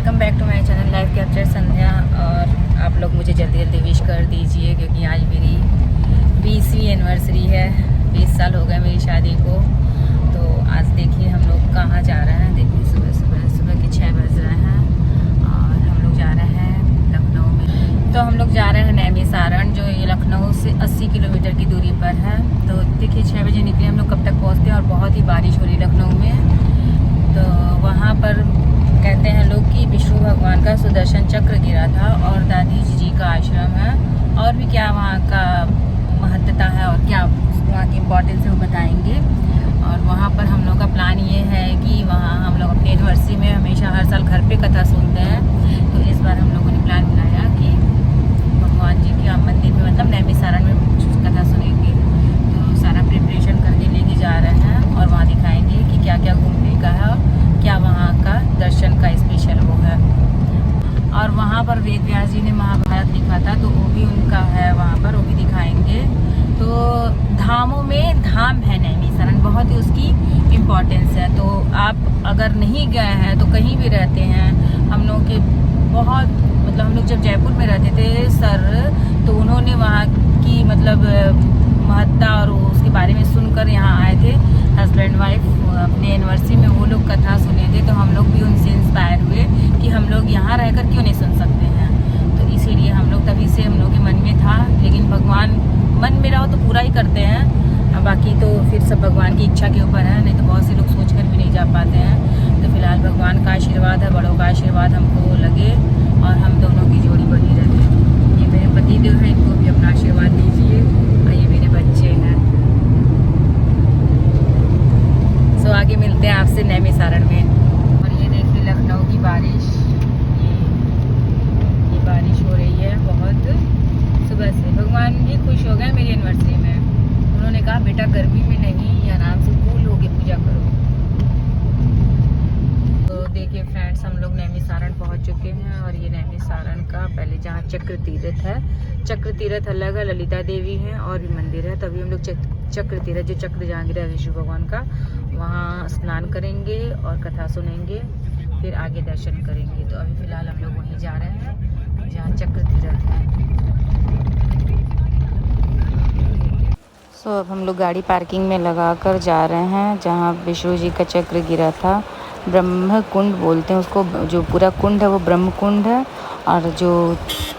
Welcome back to my channel life capture Sandhya. और आप लोग मुझे जल्दी जल्दी विश कर दीजिए क्योंकि आज मेरी 20वीं एनिवर्सरी है। 20 साल हो गए मेरी शादी को। तो आज देखिए हम लोग कहाँ जा रहे हैं। देखिए सुबह के 6 बज रहे हैं और हम लोग जा रहे हैं लखनऊ में। तो हम लोग जा रहे हैं नैमिषारण, जो ये लखनऊ से 80 किलोमीटर की दूरी पर है। तो देखिए 6 बजे निकले हम लोग, कब तक पहुँचते हैं। और बहुत ही बारिश हो रही लखनऊ में। तो वहाँ पर कहते हैं लोग कि विष्णु भगवान का सुदर्शन चक्र गिरा था और दादी जी का आश्रम है। और भी क्या वहाँ का महत्वता है और क्या वहाँ की इम्पोर्टेंस है वो बताएंगे। और वहाँ पर हम लोग का प्लान ये है कि वहाँ हम लोग अपनी एनिवर्सरी में हमेशा हर साल घर पे कथा सुनते हैं। तो इस बार हम लोगों ने प्लान बनाया कि भगवान जी के मंदिर में, मतलब नैमिषारण में कथा सुनेंगे। तो सारा प्रिपरेशन करके लेके जा रहे हैं और वहाँ दिखाएंगे कि क्या क्या घूमने का है और क्या वहाँ का दर्शन का स्पेशल वो है। और वहाँ पर वेद व्यास जी ने महाभारत लिखा था, तो वो भी उनका है वहाँ पर, वो भी दिखाएंगे। तो धामों में धाम है नैमिषारण, बहुत ही उसकी इम्पोर्टेंस है। तो आप अगर नहीं गए हैं तो कहीं भी रहते हैं, हम लोग के बहुत मतलब हम लोग जब जयपुर में रहते थे सर, तो उन्होंने वहाँ की मतलब महत्ता और उसके बारे में सुनकर यहाँ आए थे हस्बैंड वाइफ अपने एनिवर्सरी में। वो लोग कथा सुने थे तो हम लोग भी उनसे इंस्पायर हुए कि हम लोग यहाँ रहकर क्यों नहीं सुन सकते हैं। तो इसीलिए हम लोग तभी से हम लोग के मन में था। लेकिन भगवान मन में रहो तो पूरा ही करते हैं, बाकी तो फिर सब भगवान की इच्छा के ऊपर है। नहीं तो बहुत से लोग सोच कर भी नहीं जा पाते हैं। तो फिलहाल भगवान का आशीर्वाद है, बड़ों का आशीर्वाद हमको लगे और हम दोनों की जोड़ी बनी रहे। ये मेरे पतिदेव हैं, इनको भी अपना आशीर्वाद दीजिए। और ये मेरे बच्चे हैं। तो आगे मिलते हैं आपसे नैमिषारण में। और ये देखिए लखनऊ की बारिश, ये बारिश हो रही है बहुत सुबह से। भगवान भी खुश हो गए मेरी एनिवर्सरी में। उन्होंने कहा बेटा गर्मी में नहीं, आराम से कूल होके पूजा करो। तो देखिए फ्रेंड्स, हम लोग नैमिषारण पहुंच चुके हैं। और ये नैमिषारण का पहले जहाँ चक्र तीर्थ है, चक्र तीर्थ अलग है, ललिता देवी हैं और भी मंदिर है। तभी हम लोग चक्र तीर्थ, जो चक्र जहाँ गिरा है विष्णु भगवान का, वहाँ स्नान करेंगे और कथा सुनेंगे, फिर आगे दर्शन करेंगे। तो अभी फ़िलहाल हम लोग वहीं जा रहे हैं जहाँ चक्र तीर्थ है। अब हम लोग गाड़ी पार्किंग में लगा कर जा रहे हैं जहाँ विष्णु जी का चक्र गिरा था। ब्रह्म कुंड बोलते हैं उसको, जो पूरा कुंड है वो ब्रह्म कुंड है। और जो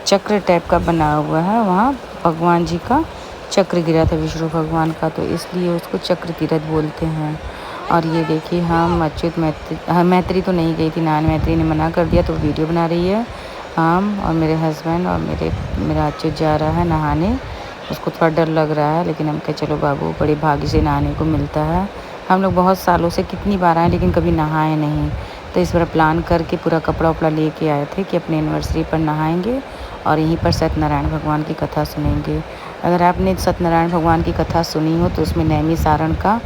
चक्र टाइप का बना हुआ है वहाँ भगवान जी का चक्र गिरा था विष्णु भगवान का, तो इसलिए उसको चक्र तीर्थ बोलते हैं। और ये देखिए हम अच्युत मैत्री तो नहीं गई थी, नान मैत्री ने मना कर दिया तो वीडियो बना रही है। हम और मेरे हस्बैंड और मेरा अच्युत जा रहा है नहाने। उसको थोड़ा डर लग रहा है, लेकिन हम कहे चलो बाबू, बड़े भाग्य से नहाने को मिलता है। हम लोग बहुत सालों से कितनी बार आए लेकिन कभी नहाए नहीं। तो इस बार प्लान करके पूरा कपड़ा उपड़ा लेके आए थे कि अपने एनिवर्सरी पर नहाएंगे और यहीं पर सत्यनारायण भगवान की कथा सुनेंगे। अगर आपने सत्यनारायण भगवान की कथा सुनी हो तो उसमें नैमिषारण का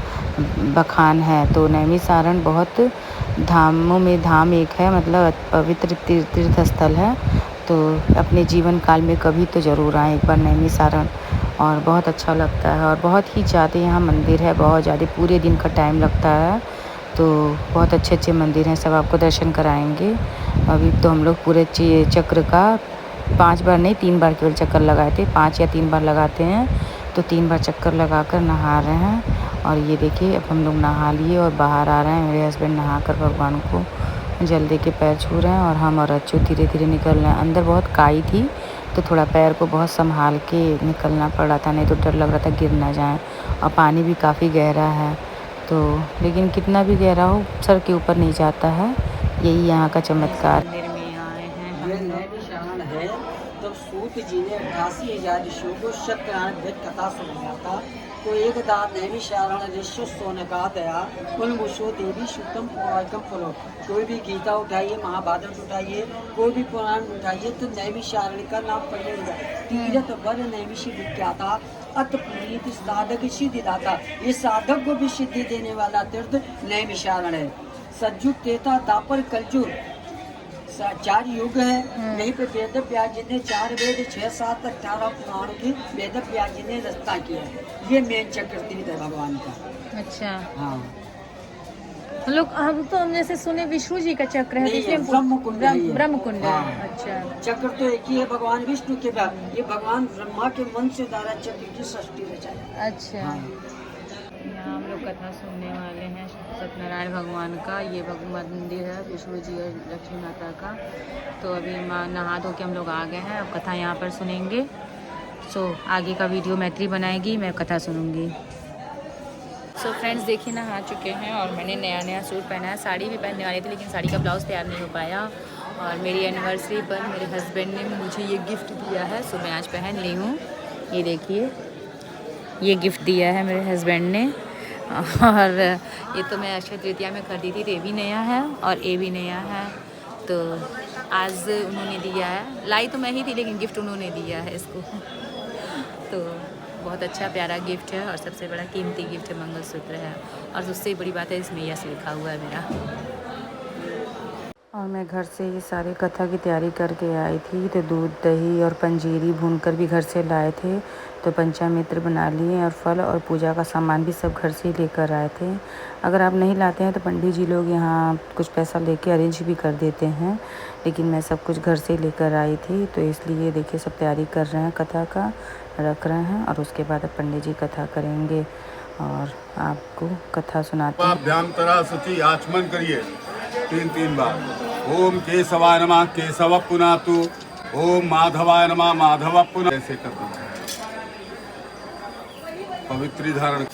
बखान है। तो नैमिषारण बहुत धामों में धाम एक है, मतलब पवित्र तीर्थ स्थल है। तो अपने जीवन काल में कभी तो ज़रूर आएँ एक बार नैमिषारण, और बहुत अच्छा लगता है। और बहुत ही ज़्यादा यहाँ मंदिर है, बहुत ज़्यादा, पूरे दिन का टाइम लगता है। तो बहुत अच्छे अच्छे मंदिर हैं, सब आपको दर्शन कराएंगे। अभी तो हम लोग पूरे चक्र का 5 बार नहीं 3 बार केवल चक्कर लगाए थे, 5 या 3 बार लगाते हैं। तो 3 बार चक्कर लगाकर नहा रहे हैं। और ये देखिए अब हम लोग नहा लिए और बाहर आ रहे हैं। मेरे हस्बैंड नहा कर भगवान को जल दे के पैर छू रहे हैं और हम और अच्युत धीरे धीरे निकल रहे हैं। अंदर बहुत काई थी तो थोड़ा पैर को बहुत संभाल के निकलना पड़ रहा था, नहीं तो डर लग रहा था गिर ना जाए। और पानी भी काफ़ी गहरा है, तो लेकिन कितना भी गहरा हो सर के ऊपर नहीं जाता है। यही यहाँ का चमत्कार। मंदिर में आए हैं यह नैमिषारण है। तब सूत जी ने 88,000 ऋषियों को सत्यनारायण भेद कथा सुनाया था। तो एक दात नैमिषारण ऋषि सोनका दया उन्मुषो देवी शुद्धम पुराणकम फलो। कोई भी गीता उठाइए, महाभारत उठाइए, कोई भी पुराण उठाइए तो नैमिषारण का नाम पड़ेगा। तीर्थ वर नैमिष विख्याता अत पुनीत साधक सिद्धिदाता। ये साधक को भी सिद्धि देने वाला तीर्थ नैमिषारण है। सतयुग, त्रेता, द्वापर, कलयुग 4 युग है। यहीं पे वेद व्यास जी ने 4 वेद 6, 7, 18 पुराणों की वेद व्यास जी ने रचना किया है। ये मेन चक्र तीर्थ है भगवान का। अच्छा, हाँ, लोग हम तो हमने से सुने विष्णु जी का चक्र है, नहीं, इसलिए हम ब्रह्मकुंड है ये। ब्रह्मकुंड है। हाँ। अच्छा, चक्र तो एक ही है भगवान विष्णु के बाद, ये भगवान ब्रह्मा के मन से द्वारा चक्र की सृष्टि रचाई। अच्छा। हाँ। यहाँ हम लोग कथा सुनने वाले हैं सत्यनारायण भगवान का। ये मंदिर है विष्णु जी और लक्ष्मी माता का। तो अभी नहा धो के हम लोग आ गए हैं, अब कथा यहाँ पर सुनेंगे। सो आगे का वीडियो मैत्री बनाएगी, मैं कथा सुनूंगी। सो फ्रेंड्स देखिए नहा चुके हैं और मैंने नया नया सूट पहना है। साड़ी भी पहनने वाली थी लेकिन साड़ी का ब्लाउज़ तैयार नहीं हो पाया। और मेरी एनिवर्सरी पर मेरे हस्बैंड ने मुझे ये गिफ्ट दिया है, सो मैं आज पहन ली हूँ। ये देखिए, ये गिफ्ट दिया है मेरे हस्बैंड ने। और ये तो मैं अक्षय तृतीया में खरीदी थी, तो ये भी नया है और ये भी नया है। तो आज उन्होंने दिया है, लाई तो मैं ही थी लेकिन गिफ्ट उन्होंने दिया है इसको। तो बहुत अच्छा प्यारा गिफ्ट है और सबसे बड़ा कीमती गिफ्ट है, मंगलसूत्र है। और उससे बड़ी बात है इसमें यस लिखा हुआ है मेरा। और मैं घर से ये सारे कथा की तैयारी करके आई थी। तो दूध, दही और पंजीरी भूनकर भी घर से लाए थे। तो पंचामृत बना लिए और फल और पूजा का सामान भी सब घर से ही लेकर आए थे। अगर आप नहीं लाते हैं तो पंडित जी लोग यहाँ कुछ पैसा लेके अरेंज भी कर देते हैं, लेकिन मैं सब कुछ घर से लेकर आई थी। तो इसलिए देखिए सब तैयारी कर रहे हैं, कथा का रख रहे हैं और उसके बाद पंडित जी कथा करेंगे और आपको कथा सुनाते हैं। अभ्यंतरा शुचि आचमन करिए 3 बार। ओम केशवाय नमः केशव पुनातु, ओम माधवाय नमः माधव पुना। ऐसे कर दो, पवित्री धारण।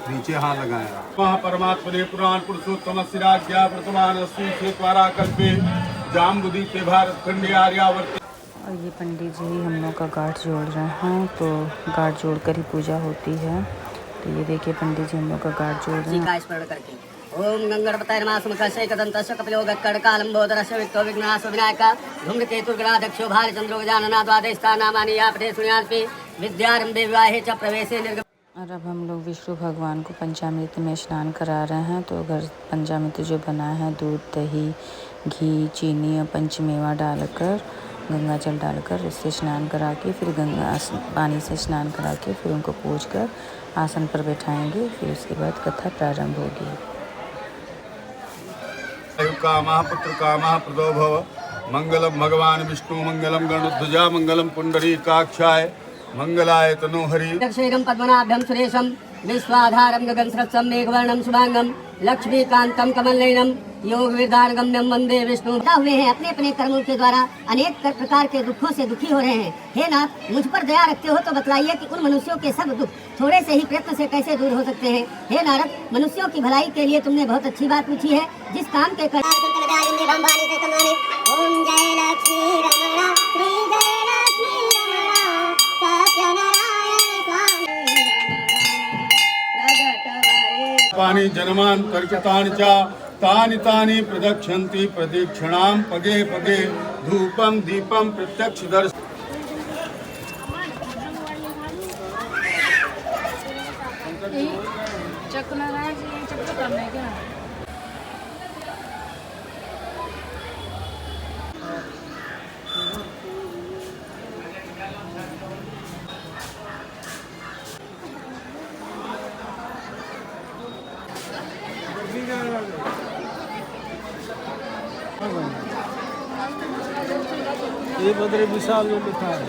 नीचे हाथ लगाया। वहाँ परमात्मा ने पुराण पुरुषोत्तम शिराज्ञा वर्तमान अस्वी से द्वारा कल्पे जाम्बुदी पे भारत खंडे आर्यावर्त। और ये पंडित जी हम लोग का गांठ जोड़ रहे हैं, तो गांठ जोड़कर ही पूजा होती है। तो ये देखिए पंडित जी हम लोग का गांठ जोड़ रहे हैं। स्मरण करके ओम गंगणपतये नमः सुमुखशैकदन्तस्य कपिलो गक्कड़कालम्बोदरस्य विक्तो विघ्नाशो विनायका धूम्रकेतुर्गणाध्यक्षो भालचन्द्रो गजानना द्वादशस्थानामानि यापते शृणुयान्ति विद्यारम्भे विवाहे च प्रवेशे निर्गमे। और अब हम लोग विष्णु भगवान को पंचामृत में स्नान करा रहे हैं। तो अगर पंचामृत जो बना है दूध, दही, घी, चीनी और पंचमेवा डालकर गंगा जल डालकर उससे स्नान करा के फिर गंगा पानी से स्नान करा के फिर उनको पूज कर आसन पर बैठाएंगे। फिर उसके बाद कथा प्रारंभ होगी। कामः पुत्र कामः प्रदो भव, मंगलम भगवान विष्णु मंगलम गरुड़ध्वजा मंगलम पुंडरीकाक्षाय मंगलाय तनोहरि। दक्षैरं पद्मनाभं सुरेशं विश्वाधारं गगनसृक्षं मेघवर्णं शुभांगं लक्ष्मीकांतं कमलनयनं योगविदारगम्यं वंदे विष्णु। हुए हैं अपने अपने कर्मों के द्वारा अनेक प्रकार के दुखों से दुखी हो रहे हैं। हे नाथ, मुझ पर दया रखते हो तो बतलाइए कि उन मनुष्यों के सब दुख थोड़े से ही प्रयत्न से कैसे दूर हो सकते हैं। हे नारद, मनुष्यों की भलाई के लिए तुमने बहुत अच्छी बात पूछी है। जिस काम के पानी जन्मांतर्गतानि च तानि तानि प्रदक्षन्ति प्रदक्षिणां पगे पगे धूपं दीपं प्रत्यक्ष दर्शन। ये बदरे विशाल जो लिखा है।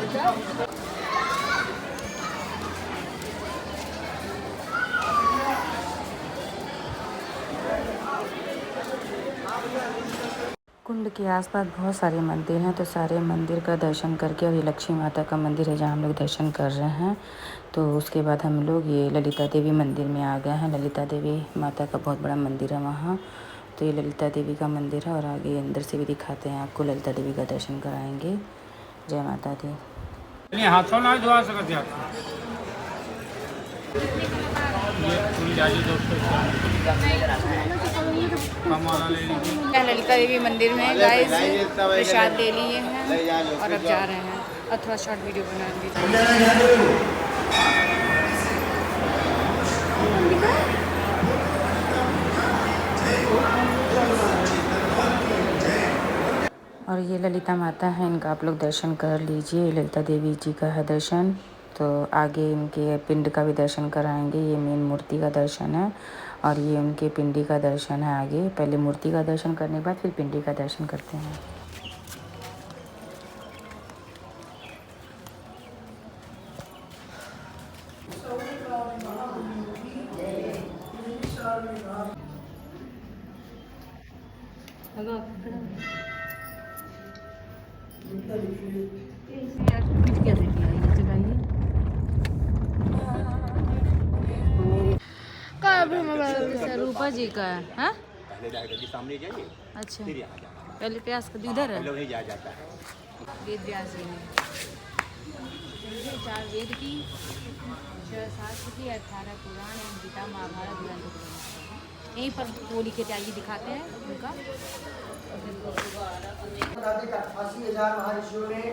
कुंड के आसपास बहुत सारे मंदिर हैं, तो सारे मंदिर का दर्शन करके, और ये लक्ष्मी माता का मंदिर है जहाँ हम लोग दर्शन कर रहे हैं। तो उसके बाद हम लोग ये ललिता देवी मंदिर में आ गए हैं। ललिता देवी माता का बहुत बड़ा मंदिर है वहाँ। तो ये ललिता देवी का मंदिर है और आगे अंदर से भी दिखाते हैं आपको। ललिता देवी का दर्शन कराएंगे। जय माता दी। हाथों ना धुआ सकते हैं। ललिता देवी मंदिर में गाइस प्रसाद ले लिए हैं और अब जा रहे हैं और थोड़ा शॉर्ट वीडियो बनाएंगे। और ये ललिता माता है, इनका आप लोग दर्शन कर लीजिए। ललिता देवी जी का है दर्शन। तो आगे इनके पिंड का भी दर्शन कराएंगे। ये मेन मूर्ति का दर्शन है और ये उनके पिंडी का दर्शन है। आगे पहले मूर्ति का दर्शन करने के बाद फिर पिंडी का दर्शन करते हैं। रूपा जी का है हाँ? सामने जाइए अच्छा फिर यहाँ जाना पहले प्यास का इधर है। पहले वहीं जाया जाता है। वेद व्यास जी ने 4 वेद की 6 शास्त्र की 18 पुराण एवं गीता महाभारत ग्रंथ यहीं पर वो लिखे थे। आइए दिखाते हैं उनका। 88,000 महर्षियों ने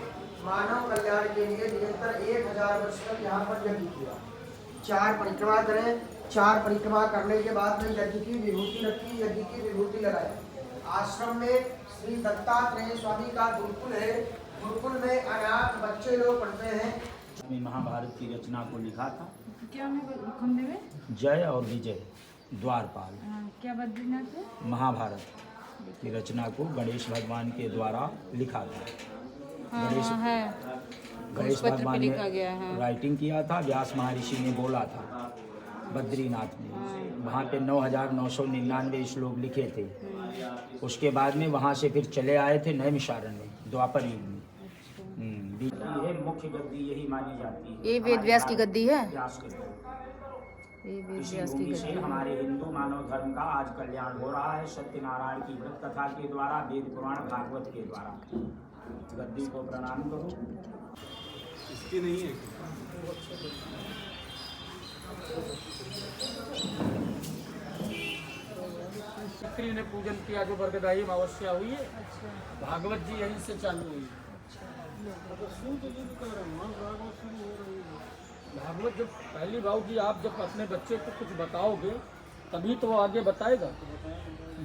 मानव कल्याण के लिए निरंतर 1000 वर्ष तक यहाँ पर यज्ञ किया। 4 परिक्रमा करें। 4 परिक्रमा करने के बाद में यज्ञ की विभूति रखी, यज्ञ की विभूति लगाई। आश्रम में श्री दत्तात्रेय स्वामी का गुरुकुल है। गुरुकुल में अनाथ बच्चे लोग पढ़ते हैं। में महाभारत की रचना को लिखा था। क्या खंबे में जय और विजय द्वारपाल क्या बद्रीनाथ है? महाभारत की रचना को गणेश भगवान के द्वारा लिखा था। गणेश है गणेश पत्र पे भगवान लिखा गया है। ने राइटिंग किया था। व्यास महर्षि ने बोला था बद्रीनाथ में। वहाँ पे 9,999 श्लोक लिखे थे। उसके बाद में वहाँ से फिर चले आए थे नैमिषारण्य में द्वापर युग में। ये मुख्य गद्दी यही मानी जाती है। ये वेद व्यास की गद्दी है। व्यास की गद्दी। ये वेद इसी व्यास की भूमि से गद्दी है। हमारे हिंदू मानव धर्म का आज कल्याण हो रहा है। सत्यनारायण की व्रत कथा के द्वारा, वेद पुराण भागवत के द्वारा। गद्दी को प्रणाम करो। इसकी नहीं है। सक्रिय ने पूजन किया जो वर्गदायी अमावस्या हुई है। भागवत जी यहीं से चालू हुई। भागवत जब पहली बार जी आप जब अपने बच्चे को कुछ बताओगे तभी तो वो आगे बताएगा।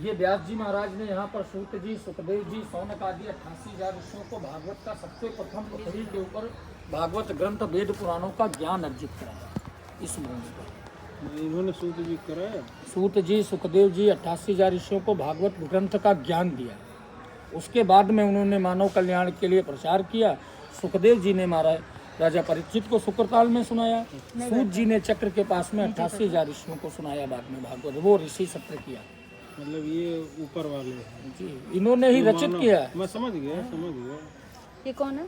ये व्यास जी महाराज ने यहाँ पर सूत जी, सुखदेव जी, सौनक आदि 88,000 ऋषियों को भागवत का सबसे प्रथम पृथ्वी के ऊपर भागवत ग्रंथ वेद पुराणों का ज्ञान अर्जित कराया इस भूमि पर। इन्होंने सूत जी कराया। सूत जी, सुखदेव जी 88,000 ऋषियों को भागवत ग्रंथ का ज्ञान दिया। उसके बाद में उन्होंने मानव कल्याण के लिए प्रचार किया। सुखदेव जी ने महाराज राजा परीक्षित को शुक्रताल में सुनाया। सूत जी ने चक्र के पास में 88,000 ऋषियों को सुनाया बाद में भागवत। वो ऋषि सत्र किया। मतलब ये ऊपर वाले हैं जी, इन्होंने ही रचित किया। मैं समझ गया समझ गया। ये कौन है?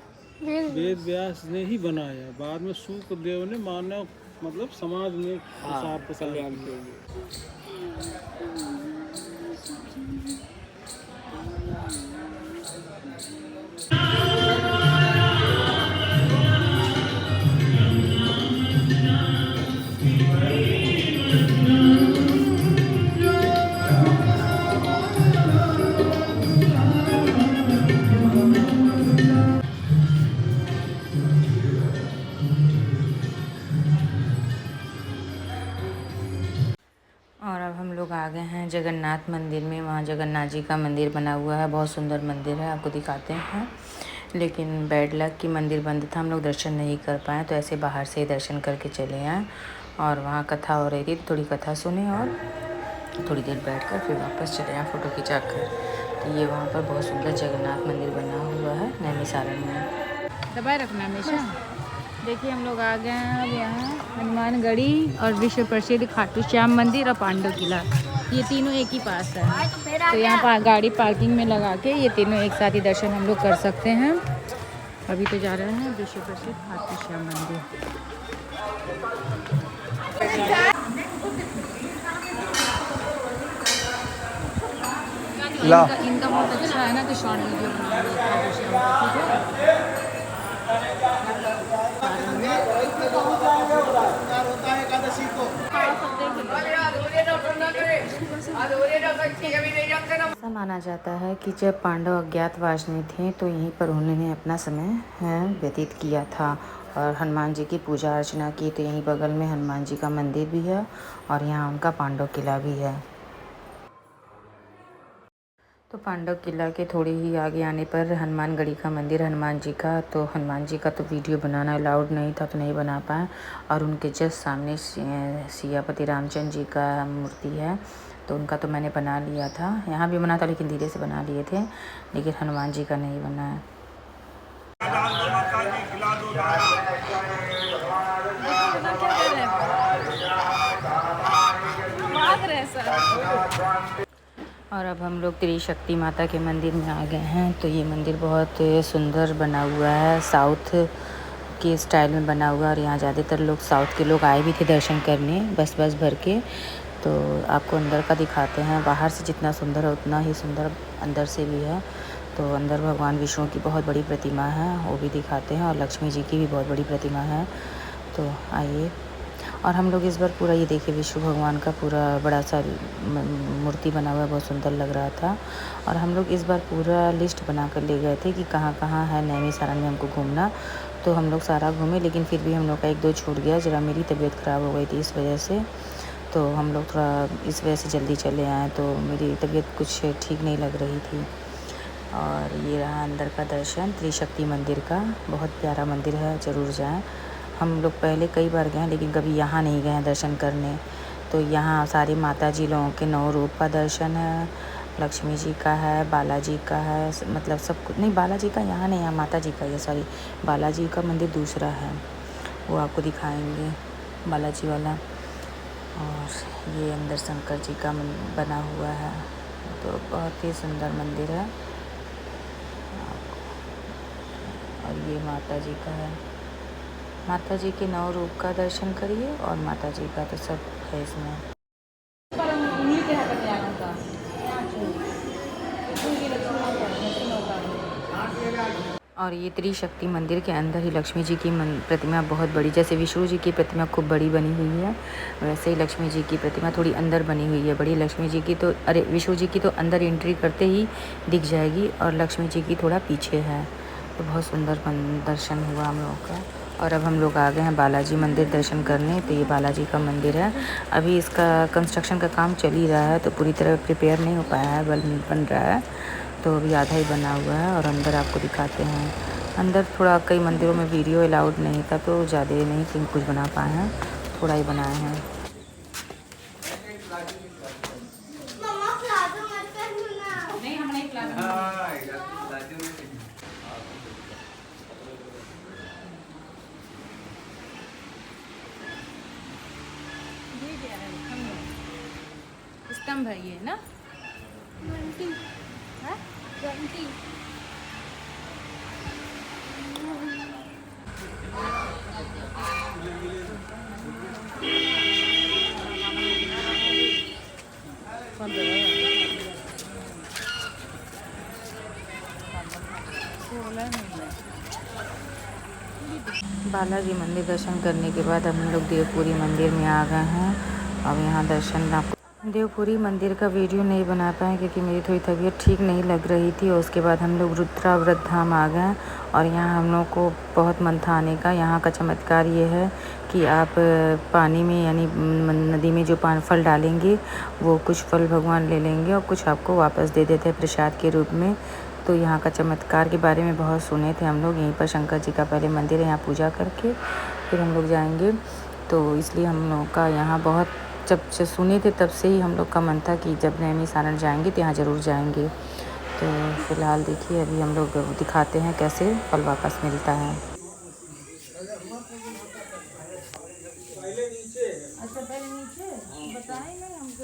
वेद व्यास ने ही बनाया। बाद में शुक्रदेव ने मानव मतलब समाज में प्रसार कल्याण के लिए। और अब हम लोग आ गए हैं जगन्नाथ मंदिर में। वहाँ जगन्नाथ जी का मंदिर बना हुआ है। बहुत सुंदर मंदिर है, आपको दिखाते हैं। लेकिन बैड लक की मंदिर बंद था, हम लोग दर्शन नहीं कर पाए, तो ऐसे बाहर से ही दर्शन करके चले आए। और वहाँ कथा हो रही थी, थोड़ी कथा सुने और थोड़ी देर बैठकर फिर वापस चले आए फ़ोटो खिंचा कर। तो ये वहाँ पर बहुत सुंदर जगन्नाथ मंदिर बना हुआ है नैमिषारण्य में। दबाए रखना हमेशा। देखिए हम लोग आ गए हैं अब यहाँ हनुमानगढ़ी और विश्व प्रसिद्ध खाटू श्याम मंदिर और पांडव किला, ये तीनों एक ही पास है। तो यहाँ पर गाड़ी पार्किंग में लगा के ये तीनों एक साथ ही दर्शन हम लोग कर सकते हैं। अभी तो जा रहे हैं विश्व प्रसिद्ध खाटू श्याम मंदिर। इनका बहुत अच्छा है ना, तो शॉर्ट वीडियो बनाएंगे खाटू श्याम का, ठीक है। ऐसा माना जाता है कि जब पांडव अज्ञातवास में थे तो यहीं पर उन्होंने अपना समय व्यतीत किया था और हनुमान जी की पूजा अर्चना की। तो यहीं बगल में हनुमान जी का मंदिर भी है और यहाँ उनका पांडव किला भी है। तो पांडव किला के थोड़े ही आगे आने पर हनुमानगढ़ी का मंदिर हनुमान जी का, तो हनुमान जी का तो वीडियो बनाना अलाउड नहीं था तो नहीं बना पाए। और उनके जस्ट सामने सियापति रामचंद्र जी का मूर्ति है, तो उनका तो मैंने बना लिया था, यहाँ भी बना था लेकिन धीरे से बना लिए थे, लेकिन हनुमान जी का नहीं बना है। और अब हम लोग त्रिशक्ति माता के मंदिर में आ गए हैं। तो ये मंदिर बहुत सुंदर बना हुआ है, साउथ के स्टाइल में बना हुआ है। और यहाँ ज़्यादातर लोग साउथ के लोग आए भी थे दर्शन करने, बस भर के। तो आपको अंदर का दिखाते हैं, बाहर से जितना सुंदर है उतना ही सुंदर अंदर से भी है। तो अंदर भगवान विष्णु की बहुत बड़ी प्रतिमा है, वो भी दिखाते हैं, और लक्ष्मी जी की भी बहुत बड़ी प्रतिमा है। तो आइए। और हम लोग इस बार पूरा ये देखिए, विष्णु भगवान का पूरा बड़ा सा मूर्ति बना हुआ है, बहुत सुंदर लग रहा था। और हम लोग इस बार पूरा लिस्ट बना कर ले गए थे कि कहाँ कहाँ है नैमिषारण्य में हमको घूमना। तो हम लोग सारा घूमे, लेकिन फिर भी हम लोग का 1-2 छूट गया, ज़रा मेरी तबीयत ख़राब हो गई थी इस वजह से। तो हम लोग थोड़ा इस वजह से जल्दी चले आए, तो मेरी तबीयत कुछ ठीक नहीं लग रही थी। और ये रहा अंदर का दर्शन त्रिशक्ति मंदिर का, बहुत प्यारा मंदिर है, ज़रूर जाएं। हम लोग पहले कई बार गए हैं लेकिन कभी यहाँ नहीं गए हैं दर्शन करने। तो यहाँ सारी माता जी लोगों के 9 रूप का दर्शन है, लक्ष्मी जी का है, बालाजी का है, मतलब सब कुछ नहीं, बालाजी का यहाँ नहीं है, माता जी का ये, सॉरी, बालाजी का मंदिर दूसरा है, वो आपको दिखाएंगे बालाजी वाला। और ये अंदर शंकर जी का बना हुआ है, तो बहुत ही सुंदर मंदिर है। और ये माता जी का है, माता जी के 9 रूप का दर्शन करिए, और माता जी का तो सब है इसमें। और ये त्रिशक्ति मंदिर के अंदर ही लक्ष्मी जी की प्रतिमा बहुत बड़ी, जैसे विष्णु जी की प्रतिमा खूब बड़ी बनी हुई है, वैसे ही लक्ष्मी जी की प्रतिमा थोड़ी अंदर बनी हुई है बड़ी। लक्ष्मी जी की तो, अरे विष्णु जी की तो अंदर एंट्री करते ही दिख जाएगी, और लक्ष्मी जी की थोड़ा पीछे है। तो बहुत सुंदर दर्शन हुआ हम लोगों का। और अब हम लोग आ गए हैं बालाजी मंदिर दर्शन करने। तो ये बालाजी का मंदिर है, अभी इसका कंस्ट्रक्शन का काम चल ही रहा है, तो पूरी तरह प्रिपेयर नहीं हो पाया है, बन रहा है, तो अभी आधा ही बना हुआ है। और अंदर आपको दिखाते हैं, अंदर थोड़ा कई मंदिरों में वीडियो अलाउड नहीं था, तो ज़्यादा नहीं कुछ बना पाए हैं, थोड़ा ही बनाए हैं। स्तंभ है ये ना, 20 है 20। बालाजी मंदिर दर्शन करने के बाद हम लोग देवपुरी मंदिर में आ गए हैं। अब यहाँ दर्शन आपको देवपुरी मंदिर का वीडियो नहीं बना पाए क्योंकि मेरी थोड़ी तबीयत ठीक नहीं लग रही थी। और उसके बाद हम लोग रुद्राव्रत धाम आ गए, और यहाँ हम लोग को बहुत मन था आने का। यहाँ का चमत्कार ये है कि आप पानी में यानी नदी में जो फल डालेंगे, वो कुछ फल भगवान ले लेंगे और कुछ आपको वापस दे देते हैं प्रसाद के रूप में। तो यहाँ का चमत्कार के बारे में बहुत सुने थे हम लोग। यहीं पर शंकर जी का पहले मंदिर है, यहाँ पूजा करके फिर हम लोग जाएंगे। तो इसलिए हम लोग का यहाँ बहुत, जब से सुने थे तब से ही हम लोग का मन था कि जब नैमिषारण्य जाएंगे तो यहाँ ज़रूर जाएंगे। तो फिलहाल देखिए अभी हम लोग दिखाते हैं कैसे फल वापस मिलता है। अच्छा पहले नीचे बताए नहीं हमको,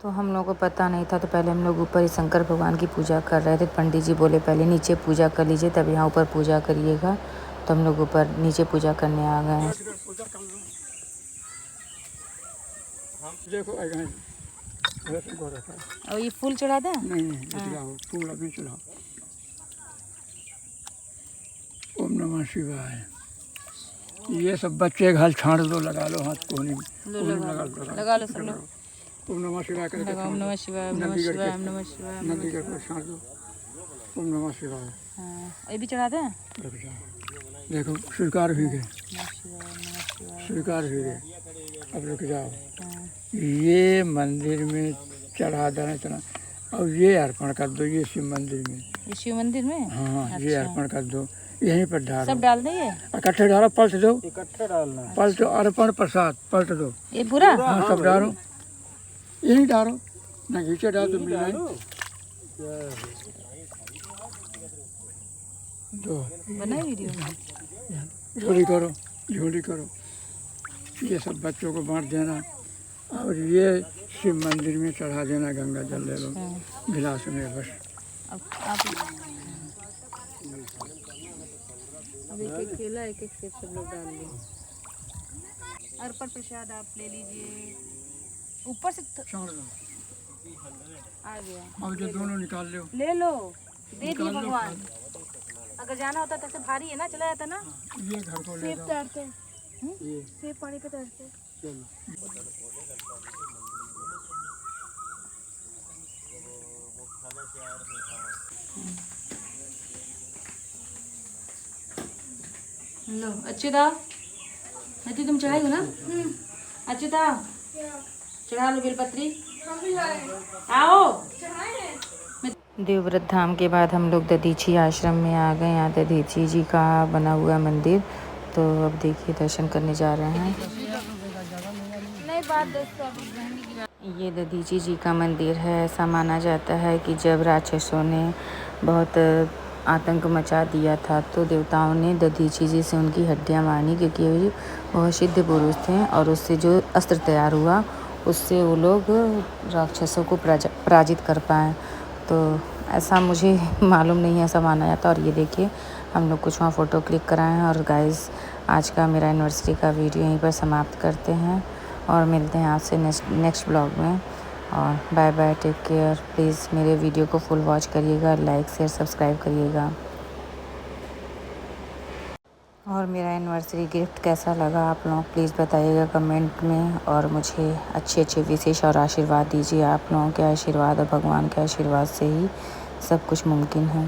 तो हम लोग को पता नहीं था। तो पहले हम लोग ऊपर ही शंकर भगवान की पूजा कर रहे थे। पंडित जी बोले पहले नीचे पूजा कर लीजिए, तब यहाँ ऊपर पूजा करिएगा। तो हम लोग ऊपर नीचे पूजा करने आ गए हैं। देखो और ये फूल चढ़ा दें? नहीं, फूल अभी चढ़ाओ। ओम नमः शिवाय। ये सब बच्चे घर छाड़ दो, लगा लो हाथ कोहनी में, लगा लो सब लोग। ओम नमः शिवाय करके ओम नमः शिवाय, ओम नमः शिवाय, ओम नमः शिवाय, नदी कर छाड़ दो। ओम नमः शिवाय। ये भी चढ़ा दें? देखो स्वीकार हुई गए, स्वीकार हुई गए। अब रुक जाओ। ये मंदिर में चढ़ा देना इतना, और ये अर्पण कर दो ये शिव मंदिर में। ये शिव मंदिर में? हाँ ये अर्पण कर दो, यहीं पर डालो। सब डाल देंगे? इकट्ठे डालो, पलट दो, इकट्ठे डालना है। पलट अर्पण प्रसाद पलट दो। ये पूरा? हाँ सब डालो, यहीं डालो, ना नीचे डाल तो मिल जाए। दो बनाई वीडियो? झोली करो, झोली करो, ये सब बच्चों को बांट देना, और ये शिव मंदिर में चढ़ा देना, गंगा जल ले लो गिलास में बस। अब आप अब एक एक केला एक एक सेब सब लोग डाल लीजिए। अर्पण प्रसाद आप ले लीजिए, ऊपर से छोड़ दो, आ गया। अब जो दोनों निकाल लो, ले लो, दे दिए भगवान। अगर जाना होता तो ऐसे भारी है ना, चला जाता ना। ये घर को ले सेब जाओ। तैरते, सेब पानी पे तैरते। लो अच्युता, अति तुम चढ़ाई हो ना? अच्युता चढ़ा लो बेलपत्री। आओ। देवव्रत धाम के बाद हम लोग दधीची आश्रम में आ गए। यहाँ दधीची जी का बना हुआ मंदिर, तो अब देखिए दर्शन करने जा रहे हैं। ये दधीची जी का मंदिर है। ऐसा माना जाता है कि जब राक्षसों ने बहुत आतंक मचा दिया था तो देवताओं ने दधीची जी से उनकी हड्डियां मांगी, क्योंकि वे बहुत सिद्ध पुरुष थे और उससे जो अस्त्र तैयार हुआ उससे वो लोग राक्षसों को पराजित कर पाए। तो ऐसा मुझे मालूम नहीं है, ऐसा माना जाता। और ये देखिए हम लोग कुछ वहाँ फ़ोटो क्लिक कराए हैं। और गाइस आज का मेरा एनिवर्सरी का वीडियो यहीं पर समाप्त करते हैं और मिलते हैं आपसे नेक्स्ट ब्लॉग में। और bye bye, take care. Please मेरे वीडियो को फुल वॉच करिएगा, लाइक शेयर सब्सक्राइब करिएगा। और मेरा एनिवर्सरी गिफ्ट कैसा लगा आप लोग प्लीज़ बताइएगा कमेंट में, और मुझे अच्छे विशेष और आशीर्वाद दीजिए। आप लोगों के आशीर्वाद और भगवान के आशीर्वाद से ही सब कुछ मुमकिन है।